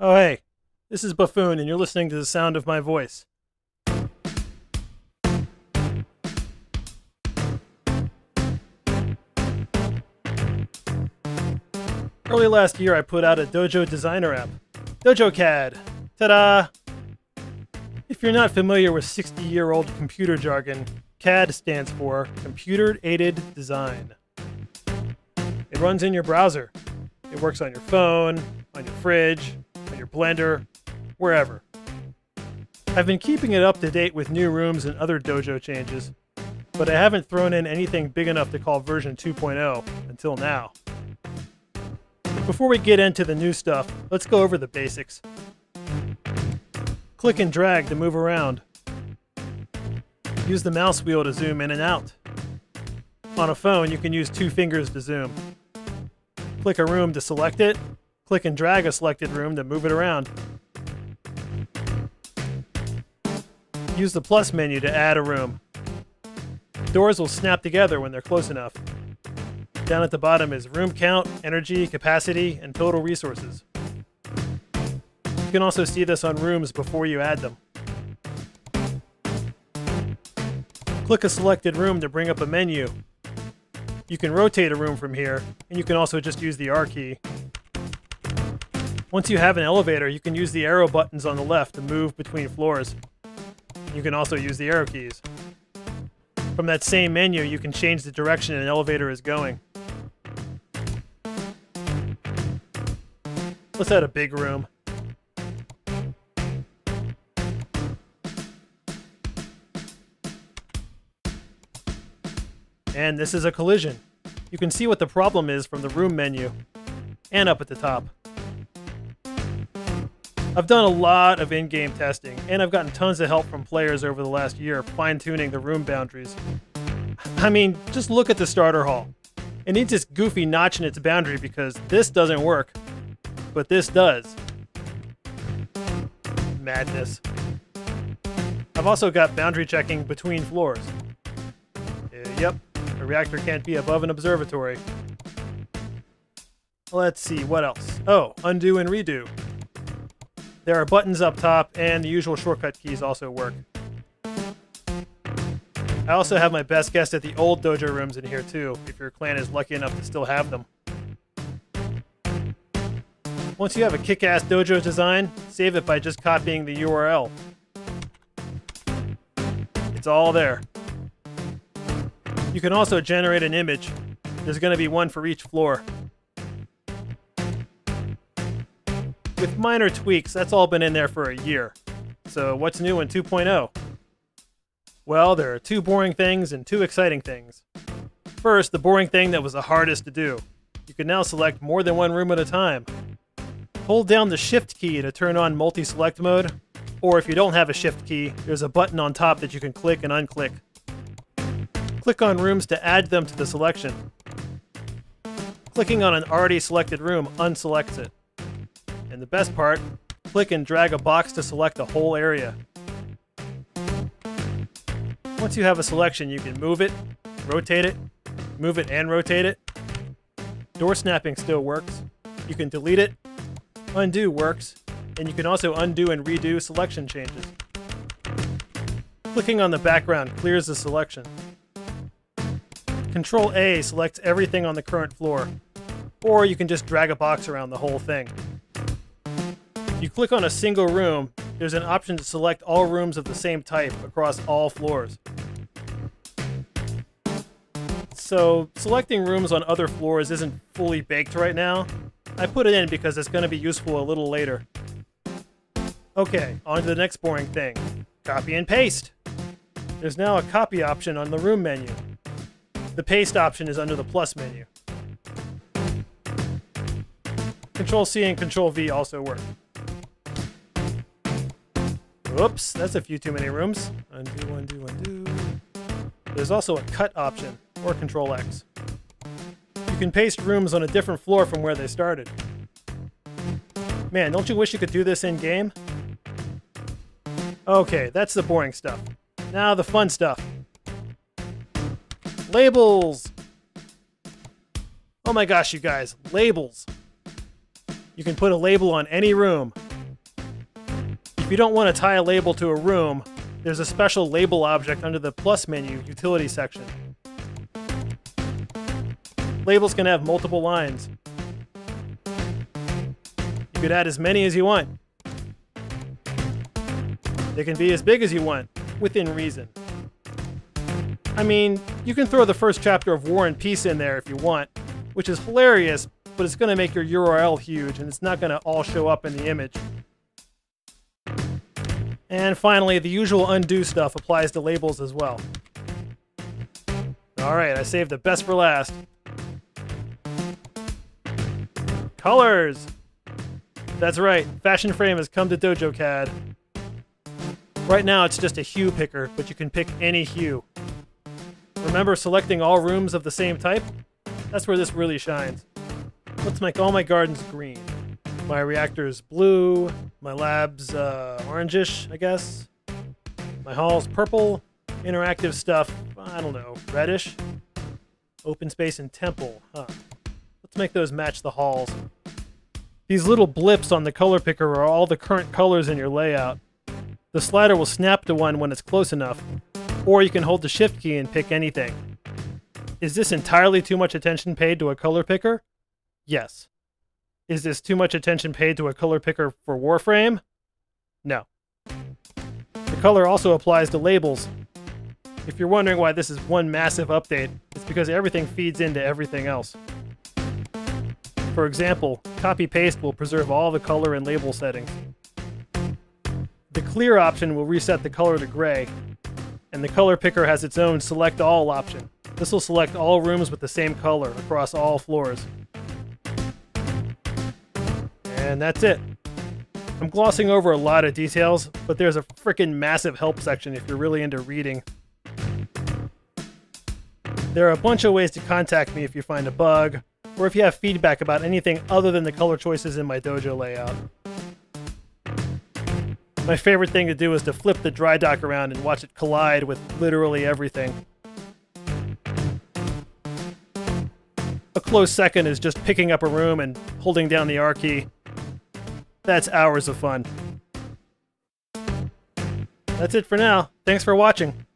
Oh hey, this is Buffoon and you're listening to the sound of my voice. Early last year I put out a Dojo designer app, DojoCAD. Ta-da! If you're not familiar with 60-year-old computer jargon, CAD stands for Computer Aided Design. It runs in your browser. It works on your phone, on your fridge, on your blender, wherever. I've been keeping it up to date with new rooms and other Dojo changes, but I haven't thrown in anything big enough to call version 2.0 until now. Before we get into the new stuff, let's go over the basics. Click and drag to move around. Use the mouse wheel to zoom in and out. On a phone, you can use 2 fingers to zoom. Click a room to select it. Click and drag a selected room to move it around. Use the plus menu to add a room. Doors will snap together when they're close enough. Down at the bottom is room count, energy, capacity, and total resources. You can also see this on rooms before you add them. Click a selected room to bring up a menu. You can rotate a room from here, and you can also just use the R key. Once you have an elevator, you can use the arrow buttons on the left to move between floors. You can also use the arrow keys. From that same menu, you can change the direction an elevator is going. Let's add a big room. And this is a collision. You can see what the problem is from the room menu and up at the top. I've done a lot of in-game testing, and I've gotten tons of help from players over the last year fine-tuning the room boundaries. I mean, just look at the starter hall. It needs this goofy notch in its boundary because this doesn't work, but this does. Madness. I've also got boundary checking between floors. Yep, a reactor can't be above an observatory. Let's see, what else? Oh, undo and redo. There are buttons up top, and the usual shortcut keys also work. I also have my best guess at the old dojo rooms in here too, if your clan is lucky enough to still have them. Once you have a kick-ass dojo design, save it by just copying the URL. It's all there. You can also generate an image. There's going to be one for each floor. With minor tweaks, that's all been in there for a year. So what's new in 2.0? Well, there are 2 boring things and 2 exciting things. First, the boring thing that was the hardest to do. You can now select more than one room at a time. Hold down the Shift key to turn on Multiselect mode, or if you don't have a Shift key, there's a button on top that you can click and unclick. Click on rooms to add them to the selection. Clicking on an already selected room unselects it. And the best part, click and drag a box to select the whole area. Once you have a selection, you can move it, rotate it, move it and rotate it. Door snapping still works. You can delete it. Undo works. And you can also undo and redo selection changes. Clicking on the background clears the selection. Control A selects everything on the current floor. Or you can just drag a box around the whole thing. You click on a single room, there's an option to select all rooms of the same type across all floors. So, selecting rooms on other floors isn't fully baked right now. I put it in because it's going to be useful a little later. Okay, on to the next boring thing. Copy and paste. There's now a copy option on the room menu. The paste option is under the plus menu. Control C and Control V also work. Oops, that's a few too many rooms. Undo, undo, undo. There's also a cut option, or Control X. You can paste rooms on a different floor from where they started. Man, don't you wish you could do this in-game? Okay, that's the boring stuff. Now the fun stuff. Labels! Oh my gosh, you guys, labels! You can put a label on any room. you don't want to tie a label to a room, there's a special label object under the plus menu, utility section. Labels can have multiple lines. You could add as many as you want. They can be as big as you want, within reason. I mean, you can throw the first chapter of War and Peace in there if you want, which is hilarious, but it's going to make your URL huge, and it's not going to all show up in the image. And finally, the usual undo stuff applies to labels as well. Alright, I saved the best for last. Colors! That's right, Fashion Frame has come to DojoCAD. Right now it's just a hue picker, but you can pick any hue. Remember selecting all rooms of the same type? That's where this really shines. Let's make all my gardens green. My reactor's blue, my lab's orangish, I guess. My hall's purple, interactive stuff, I don't know, reddish. Open space and temple, huh. Let's make those match the halls. These little blips on the color picker are all the current colors in your layout. The slider will snap to one when it's close enough, or you can hold the shift key and pick anything. Is this entirely too much attention paid to a color picker? Yes. Is this too much attention paid to a color picker for Warframe? No. The color also applies to labels. If you're wondering why this is one massive update, it's because everything feeds into everything else. For example, copy-paste will preserve all the color and label settings. The clear option will reset the color to gray, and the color picker has its own select all option. This will select all rooms with the same color across all floors. And that's it. I'm glossing over a lot of details, but there's a frickin' massive help section if you're really into reading. There are a bunch of ways to contact me if you find a bug, or if you have feedback about anything other than the color choices in my dojo layout. My favorite thing to do is to flip the dry dock around and watch it collide with literally everything. A close second is just picking up a room and holding down the R key. That's hours of fun. That's it for now. Thanks for watching.